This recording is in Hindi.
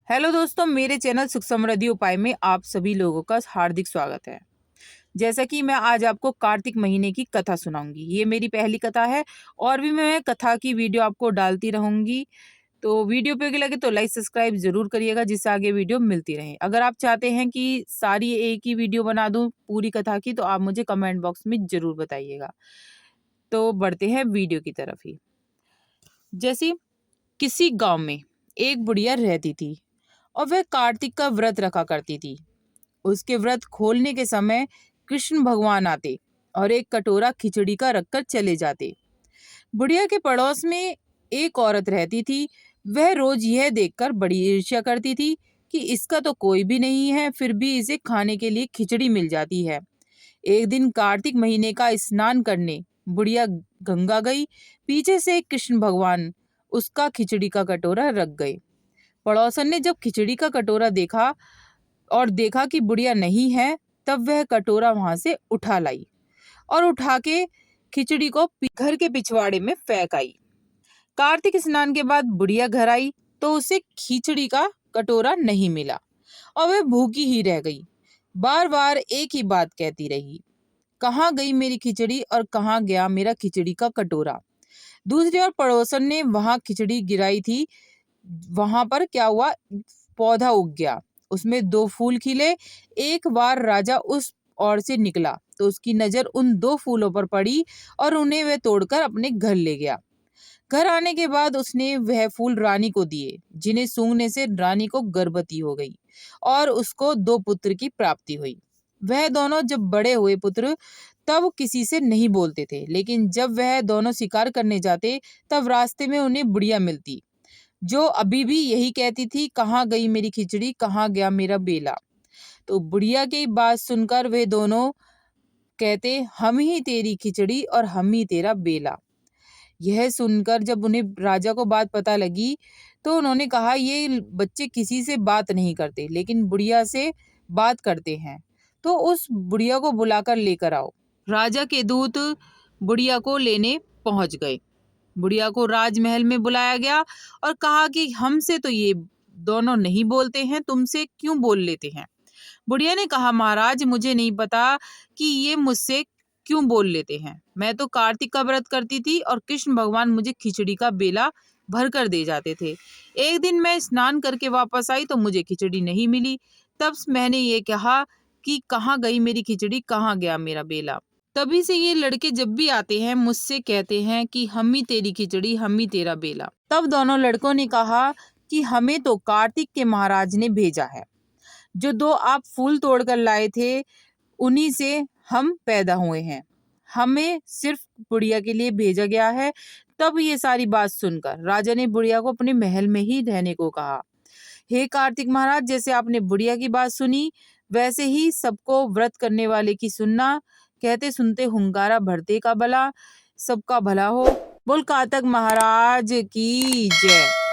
हेलो दोस्तों, मेरे चैनल सुख समृद्धि उपाय में आप सभी लोगों का हार्दिक स्वागत है। जैसा कि मैं आज आपको कार्तिक महीने की कथा सुनाऊंगी। ये मेरी पहली कथा है और भी मैं कथा की वीडियो आपको डालती रहूंगी। तो वीडियो पे लगे तो लाइक सब्सक्राइब जरूर करिएगा, जिससे आगे वीडियो मिलती रहे। अगर आप चाहते हैं कि सारी एक ही वीडियो बना दूं पूरी कथा की, तो आप मुझे कमेंट बॉक्स में जरूर बताइएगा। तो बढ़ते हैं वीडियो की तरफ ही। जैसे किसी गांव में एक बुढ़िया रहती थी और वह कार्तिक का व्रत रखा करती थी। उसके व्रत खोलने के समय कृष्ण भगवान आते और एक कटोरा खिचड़ी का रखकर चले जाते। बुढ़िया के पड़ोस में एक औरत रहती थी। वह रोज यह देखकर बड़ी ईर्ष्या करती थी कि इसका तो कोई भी नहीं है, फिर भी इसे खाने के लिए खिचड़ी मिल जाती है। एक दिन कार्तिक महीने का स्नान करने बुढ़िया गंगा गई। पीछे से कृष्ण भगवान उसका खिचड़ी का कटोरा रख गए। पड़ोसन ने जब खिचड़ी का कटोरा देखा और देखा कि बुढ़िया नहीं है, तब वह कटोरा वहां से उठा लाई और उठा के खिचड़ी को घर के पिछवाड़े में फेंक आई। कार्तिक स्नान के बाद बुढ़िया घर आई तो उसे खिचड़ी का कटोरा नहीं मिला और वह भूखी ही रह गई। बार बार एक ही बात कहती रही, कहाँ गई मेरी खिचड़ी और कहाँ गया मेरा खिचड़ी का कटोरा। दूसरी ओर पड़ोसन ने वहां खिचड़ी गिराई थी, वहां पर क्या हुआ, पौधा उग गया, उसमें 2 फूल खिले। एक बार राजा उस ओर से निकला तो उसकी नजर उन 2 फूलों पर पड़ी और उन्हें वह तोड़कर अपने घर ले गया। घर आने के बाद उसने वह फूल रानी को दिए, जिन्हें सूंघने से रानी को गर्भवती हो गई और उसको 2 पुत्र की प्राप्ति हुई। वह दोनों जब बड़े हुए पुत्र तब किसी से नहीं बोलते थे, लेकिन जब वह दोनों शिकार करने जाते तब रास्ते में उन्हें बुढ़िया मिलती, जो अभी भी यही कहती थी, कहाँ गई मेरी खिचड़ी, कहाँ गया मेरा बेला। तो बुढ़िया की बात सुनकर वे दोनों कहते, हम ही तेरी खिचड़ी और हम ही तेरा बेला। यह सुनकर जब उन्हें राजा को बात पता लगी तो उन्होंने कहा, ये बच्चे किसी से बात नहीं करते लेकिन बुढ़िया से बात करते हैं, तो उस बुढ़िया को बुलाकर लेकर आओ। राजा के दूत बुढ़िया को लेने पहुंच गए। बुढ़िया को राजमहल में बुलाया गया और कहा कि हमसे तो ये दोनों नहीं बोलते हैं, तुमसे क्यों बोल लेते हैं। बुढ़िया ने कहा, महाराज मुझे नहीं पता कि ये मुझसे क्यों बोल लेते हैं। मैं तो कार्तिक का व्रत करती थी और कृष्ण भगवान मुझे खिचड़ी का बेला भर कर दे जाते थे। एक दिन मैं स्नान करके वापस आई तो मुझे खिचड़ी नहीं मिली। तब मैंने ये कहा कि कहाँ गई मेरी खिचड़ी, कहाँ गया मेरा बेला। तभी से ये लड़के जब भी आते हैं मुझसे कहते हैं कि हम ही तेरी खिचड़ी, हम ही तेरा बेला। तब दोनों लड़कों ने कहा कि हमें तो कार्तिक के महाराज ने भेजा है। जो 2 आप फूल तोड़कर लाए थे उन्हीं से हम पैदा हुए हैं, हमें सिर्फ बुढ़िया के लिए भेजा गया है। तब ये सारी बात सुनकर राजा ने बुढ़िया को अपने महल में ही रहने को कहा। हे कार्तिक महाराज, जैसे आपने बुढ़िया की बात सुनी वैसे ही सबको व्रत करने वाले की सुनना। कहते सुनते हुंकारा भरते का भला, सबका भला हो। बोल कार्तिक महाराज की जय।